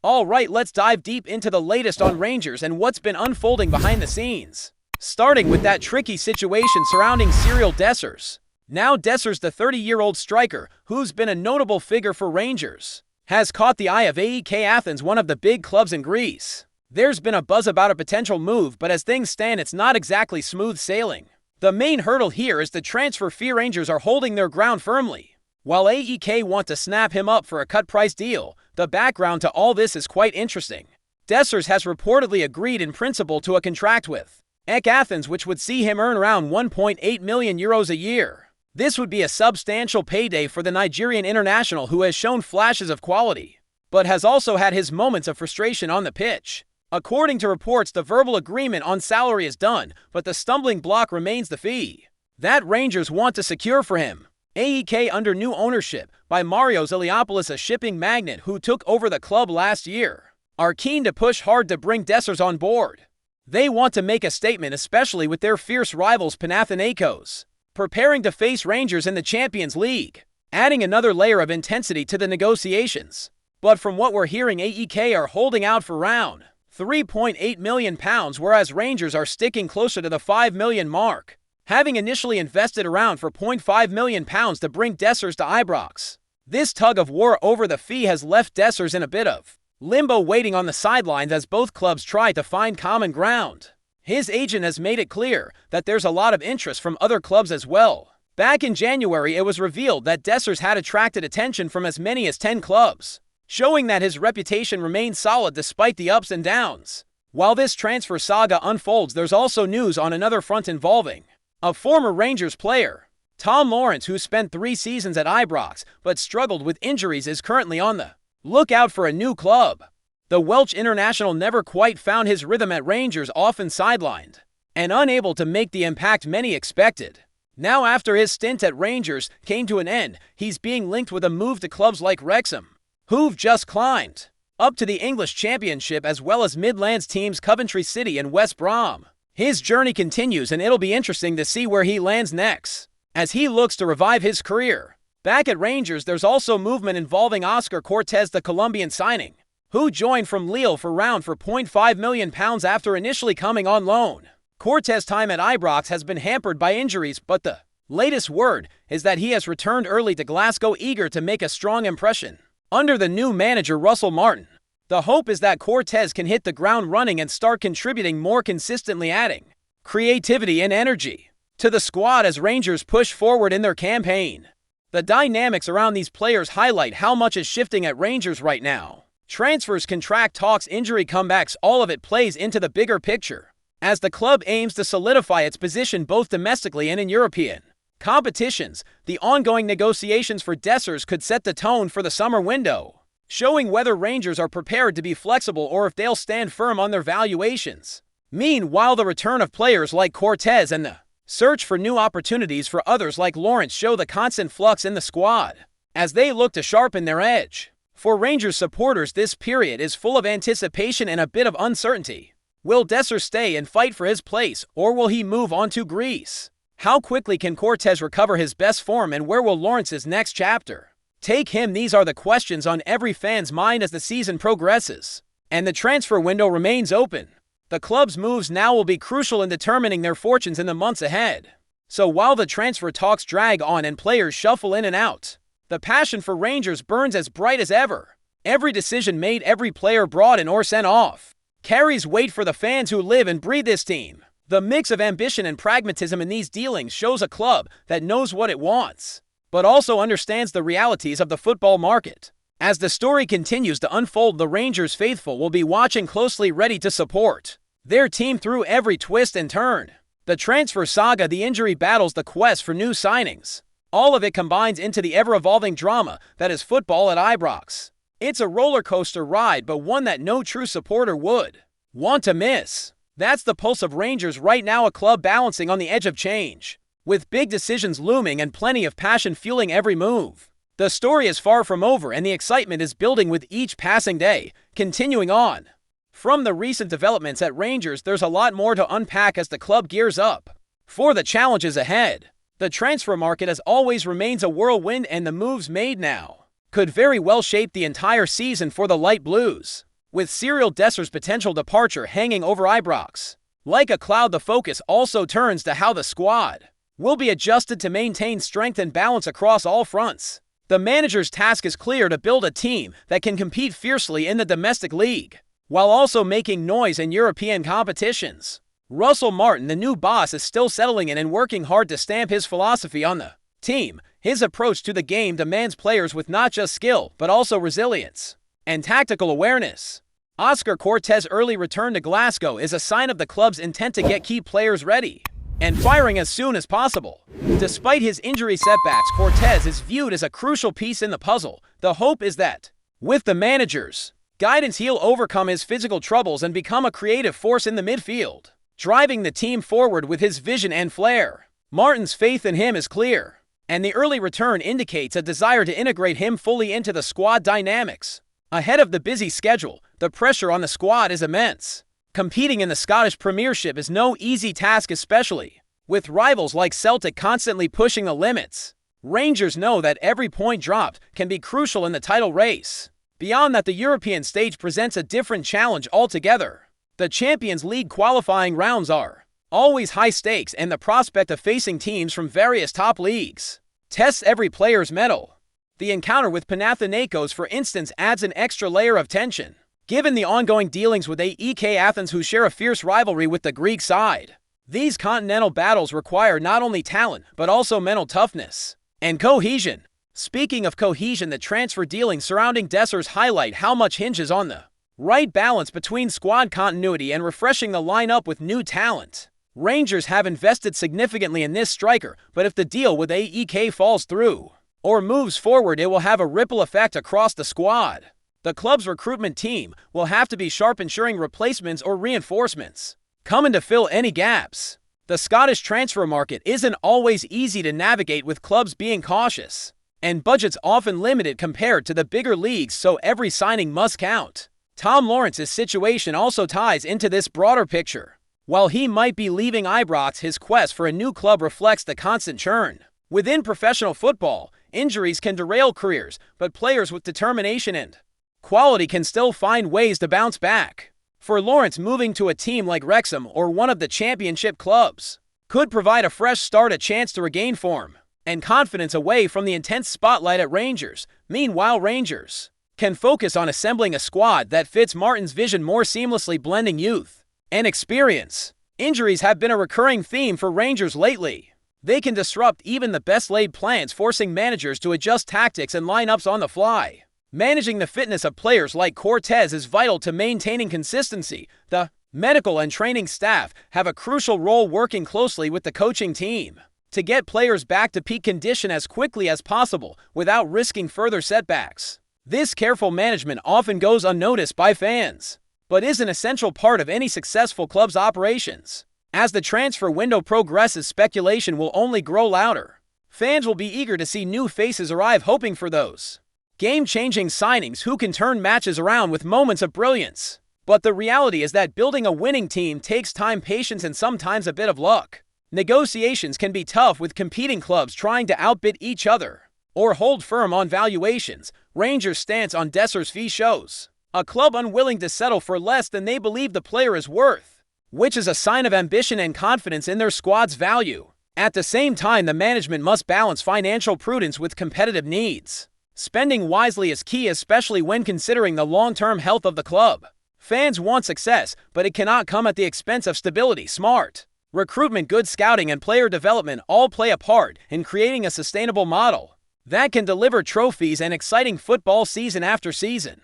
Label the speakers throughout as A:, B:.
A: Alright, let's dive deep into the latest on Rangers and what's been unfolding behind the scenes. Starting with that tricky situation surrounding Cyril Dessers. Now Dessers, the 30-year-old striker, who's been a notable figure for Rangers, has caught the eye of AEK Athens, one of the big clubs in Greece. There's been a buzz about a potential move, but as things stand, it's not exactly smooth sailing. The main hurdle here is the transfer fee. Rangers are holding their ground firmly, while AEK want to snap him up for a cut-price deal. The background to all this is quite interesting. Dessers has reportedly agreed in principle to a contract with AEK Athens, which would see him earn around €1.8 million a year. This would be a substantial payday for the Nigerian international, who has shown flashes of quality, but has also had his moments of frustration on the pitch. According to reports, the verbal agreement on salary is done, but the stumbling block remains the fee that Rangers want to secure for him. AEK, under new ownership by Marios Iliopoulos, a shipping magnate who took over the club last year, are keen to push hard to bring Dessers on board. They want to make a statement, especially with their fierce rivals Panathinaikos preparing to face Rangers in the Champions League, adding another layer of intensity to the negotiations. But from what we're hearing, AEK are holding out for around £3.8 million, whereas Rangers are sticking closer to the £5 million mark, having initially invested around £4.5 million to bring Dessers to Ibrox. This tug-of-war over the fee has left Dessers in a bit of limbo, waiting on the sidelines as both clubs try to find common ground. His agent has made it clear that there's a lot of interest from other clubs as well. Back in January, it was revealed that Dessers had attracted attention from as many as 10 clubs, showing that his reputation remains solid despite the ups and downs. While this transfer saga unfolds, there's also news on another front involving a former Rangers player. Tom Lawrence, who spent 3 seasons at Ibrox but struggled with injuries, is currently on the lookout for a new club. The Welsh international never quite found his rhythm at Rangers, often sidelined and unable to make the impact many expected. Now, after his stint at Rangers came to an end, he's being linked with a move to clubs like Wrexham, who've just climbed up to the English Championship, as well as Midlands teams Coventry City and West Brom. His journey continues, and it'll be interesting to see where he lands next as he looks to revive his career. Back at Rangers, there's also movement involving Oscar Cortez, the Colombian signing, who joined from Lille for around £4.5 million after initially coming on loan. Cortez's time at Ibrox has been hampered by injuries, but the latest word is that he has returned early to Glasgow, eager to make a strong impression under the new manager Russell Martin. The hope is that Cortez can hit the ground running and start contributing more consistently, adding creativity and energy to the squad as Rangers push forward in their campaign. The dynamics around these players highlight how much is shifting at Rangers right now. Transfers, contract talks, injury comebacks, all of it plays into the bigger picture as the club aims to solidify its position both domestically and in European competitions. The ongoing negotiations for Dessers could set the tone for the summer window, showing whether Rangers are prepared to be flexible or if they'll stand firm on their valuations. Meanwhile, the return of players like Cortez and the search for new opportunities for others like Lawrence show the constant flux in the squad as they look to sharpen their edge. For Rangers supporters, this period is full of anticipation and a bit of uncertainty. Will Dessers stay and fight for his place, or will he move on to Greece? How quickly can Cortez recover his best form, and where will Lawrence's next chapter take him? These are the questions on every fan's mind as the season progresses and the transfer window remains open. The club's moves now will be crucial in determining their fortunes in the months ahead. So while the transfer talks drag on and players shuffle in and out, the passion for Rangers burns as bright as ever. Every decision made, every player brought in or sent off, carries weight for the fans who live and breathe this team. The mix of ambition and pragmatism in these dealings shows a club that knows what it wants, but also understands the realities of the football market. As the story continues to unfold, the Rangers faithful will be watching closely, ready to support their team through every twist and turn. The transfer saga, the injury battles, the quest for new signings, all of it combines into the ever-evolving drama that is football at Ibrox. It's a roller coaster ride, but one that no true supporter would want to miss. That's the pulse of Rangers right now, a club balancing on the edge of change, with big decisions looming and plenty of passion fueling every move. The story is far from over, and the excitement is building with each passing day. Continuing on from the recent developments at Rangers, there's a lot more to unpack as the club gears up for the challenges ahead. The transfer market, as always, remains a whirlwind, and the moves made now could very well shape the entire season for the Light Blues. with Cyril Desser's potential departure hanging over Ibrox. Like a cloud, the focus also turns to how the squad will be adjusted to maintain strength and balance across all fronts. The manager's task is clear: to build a team that can compete fiercely in the domestic league, while also making noise in European competitions. Russell Martin, the new boss, is still settling in and working hard to stamp his philosophy on the team. His approach to the game demands players with not just skill, but also resilience and tactical awareness. Oscar Cortez's early return to Glasgow is a sign of the club's intent to get key players ready and firing as soon as possible. Despite his injury setbacks, Cortez is viewed as a crucial piece in the puzzle. The hope is that, with the manager's guidance, he'll overcome his physical troubles and become a creative force in the midfield, driving the team forward with his vision and flair. Martin's faith in him is clear, and the early return indicates a desire to integrate him fully into the squad dynamics. Ahead of the busy schedule, the pressure on the squad is immense. Competing in the Scottish Premiership is no easy task, especially with rivals like Celtic constantly pushing the limits. Rangers know that every point dropped can be crucial in the title race. Beyond that, the European stage presents a different challenge altogether. The Champions League qualifying rounds are always high stakes, and the prospect of facing teams from various top leagues tests every player's mettle. The encounter with Panathinaikos, for instance, adds an extra layer of tension, given the ongoing dealings with AEK Athens, who share a fierce rivalry with the Greek side. These continental battles require not only talent, but also mental toughness and cohesion. Speaking of cohesion, the transfer dealings surrounding Dessers highlight how much hinges on the right balance between squad continuity and refreshing the lineup with new talent. Rangers have invested significantly in this striker, but if the deal with AEK falls through or moves forward, it will have a ripple effect across the squad. The club's recruitment team will have to be sharp, ensuring replacements or reinforcements come in to fill any gaps. The Scottish transfer market isn't always easy to navigate, with clubs being cautious and budgets often limited compared to the bigger leagues, so every signing must count. Tom Lawrence's situation also ties into this broader picture. While he might be leaving Ibrox, his quest for a new club reflects the constant churn within professional football. Injuries can derail careers, but players with determination and quality can still find ways to bounce back. For Lawrence, moving to a team like Wrexham or one of the championship clubs could provide a fresh start, a chance to regain form and confidence away from the intense spotlight at Rangers. Meanwhile, Rangers can focus on assembling a squad that fits Martin's vision more seamlessly, blending youth and experience. Injuries have been a recurring theme for Rangers lately. They can disrupt even the best-laid plans, forcing managers to adjust tactics and lineups on the fly. Managing the fitness of players like Cortez is vital to maintaining consistency. The medical and training staff have a crucial role, working closely with the coaching team to get players back to peak condition as quickly as possible without risking further setbacks. This careful management often goes unnoticed by fans, but is an essential part of any successful club's operations. As the transfer window progresses, speculation will only grow louder. Fans will be eager to see new faces arrive, hoping for those game-changing signings who can turn matches around with moments of brilliance. But the reality is that building a winning team takes time, patience, and sometimes a bit of luck. Negotiations can be tough, with competing clubs trying to outbid each other or hold firm on valuations. Rangers' stance on Desser's fee shows a club unwilling to settle for less than they believe the player is worth, which is a sign of ambition and confidence in their squad's value. At the same time, the management must balance financial prudence with competitive needs. Spending wisely is key, especially when considering the long-term health of the club. Fans want success, but it cannot come at the expense of stability. Smart recruitment, good scouting, and player development all play a part in creating a sustainable model that can deliver trophies and exciting football season after season.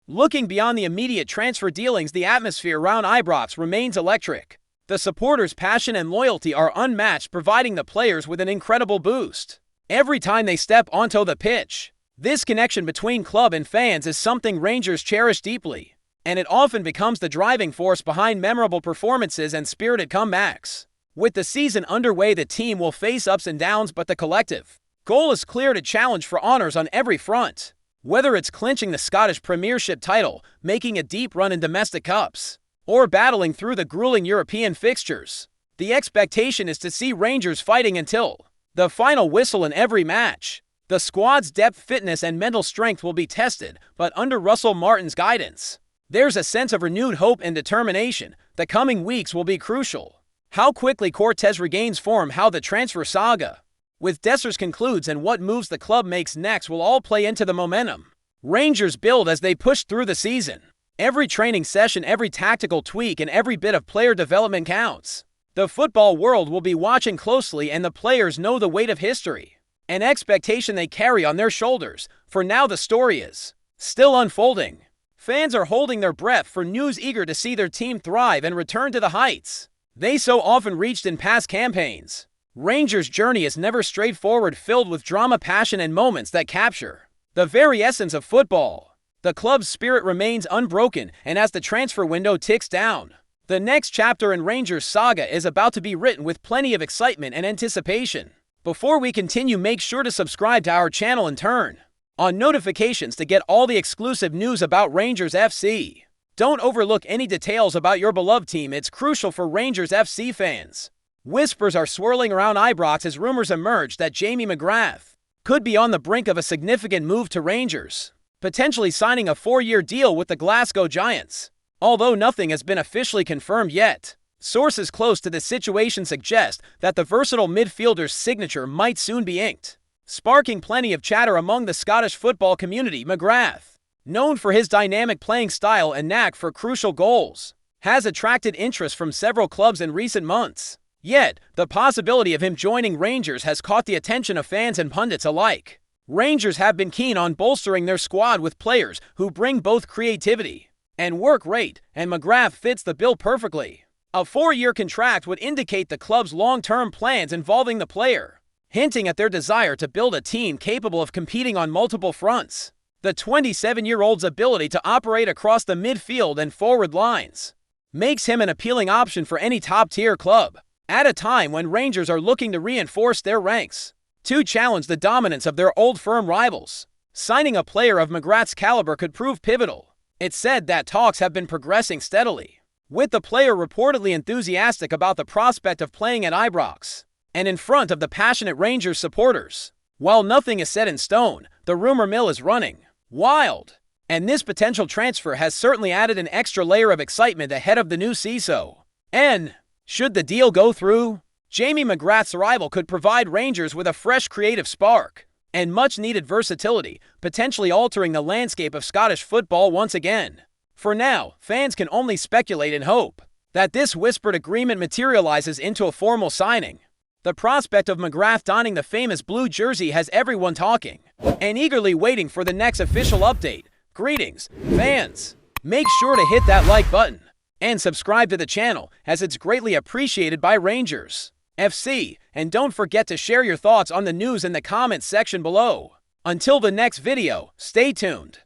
A: Looking beyond the immediate transfer dealings, the atmosphere around Ibrox remains electric. The supporters' passion and loyalty are unmatched, providing the players with an incredible boost every time they step onto the pitch. This connection between club and fans is something Rangers cherish deeply, and it often becomes the driving force behind memorable performances and spirited comebacks. With the season underway, the team will face ups and downs, but the collective goal is clear: to challenge for honours on every front. Whether it's clinching the Scottish Premiership title, making a deep run in domestic cups, or battling through the grueling European fixtures, the expectation is to see Rangers fighting until the final whistle in every match. The squad's depth, fitness, and mental strength will be tested, but under Russell Martin's guidance, There's a sense of renewed hope and determination. The coming weeks will be crucial. How quickly Cortez regains form, how the transfer saga with Dessers concludes, and what moves the club makes next will all play into the momentum Rangers build as they push through the season. Every training session, every tactical tweak, and every bit of player development counts. The football world will be watching closely, and the players know the weight of history, an expectation they carry on their shoulders. For now, the story is still unfolding. Fans are holding their breath for news, eager to see their team thrive and return to the heights they so often reached in past campaigns. Rangers' journey is never straightforward, filled with drama, passion, and moments that capture the very essence of football. The club's spirit remains unbroken, and as the transfer window ticks down, the next chapter in Rangers' saga is about to be written with plenty of excitement and anticipation. Before we continue, make sure to subscribe to our channel and turn on notifications to get all the exclusive news about Rangers FC. Don't overlook any details about your beloved team. It's crucial for Rangers FC fans. Whispers are swirling around Ibrox as rumors emerge that Jamie McGrath could be on the brink of a significant move to Rangers, potentially signing a 4-year deal with the Glasgow Giants. Although nothing has been officially confirmed yet, sources close to the situation suggest that the versatile midfielder's signature might soon be inked, sparking plenty of chatter among the Scottish football community. McGrath, known for his dynamic playing style and knack for crucial goals, has attracted interest from several clubs in recent months. Yet, the possibility of him joining Rangers has caught the attention of fans and pundits alike. Rangers have been keen on bolstering their squad with players who bring both creativity and work rate, and McGrath fits the bill perfectly. A 4-year contract would indicate the club's long-term plans involving the player, hinting at their desire to build a team capable of competing on multiple fronts. The 27-year-old's ability to operate across the midfield and forward lines makes him an appealing option for any top-tier club, at a time when Rangers are looking to reinforce their ranks to challenge the dominance of their old firm rivals. Signing a player of McGrath's caliber could prove pivotal. It's said that talks have been progressing steadily, with the player reportedly enthusiastic about the prospect of playing at Ibrox and in front of the passionate Rangers supporters. While nothing is set in stone, the rumor mill is running wild, and this potential transfer has certainly added an extra layer of excitement ahead of the new season. And should the deal go through, Jamie McGrath's arrival could provide Rangers with a fresh creative spark and much-needed versatility, potentially altering the landscape of Scottish football once again. For now, fans can only speculate and hope that this whispered agreement materializes into a formal signing. The prospect of McGrath donning the famous blue jersey has everyone talking and eagerly waiting for the next official update. Greetings, fans! Make sure to hit that like button and subscribe to the channel, as it's greatly appreciated by Rangers FC, and don't forget to share your thoughts on the news in the comments section below. Until the next video, stay tuned.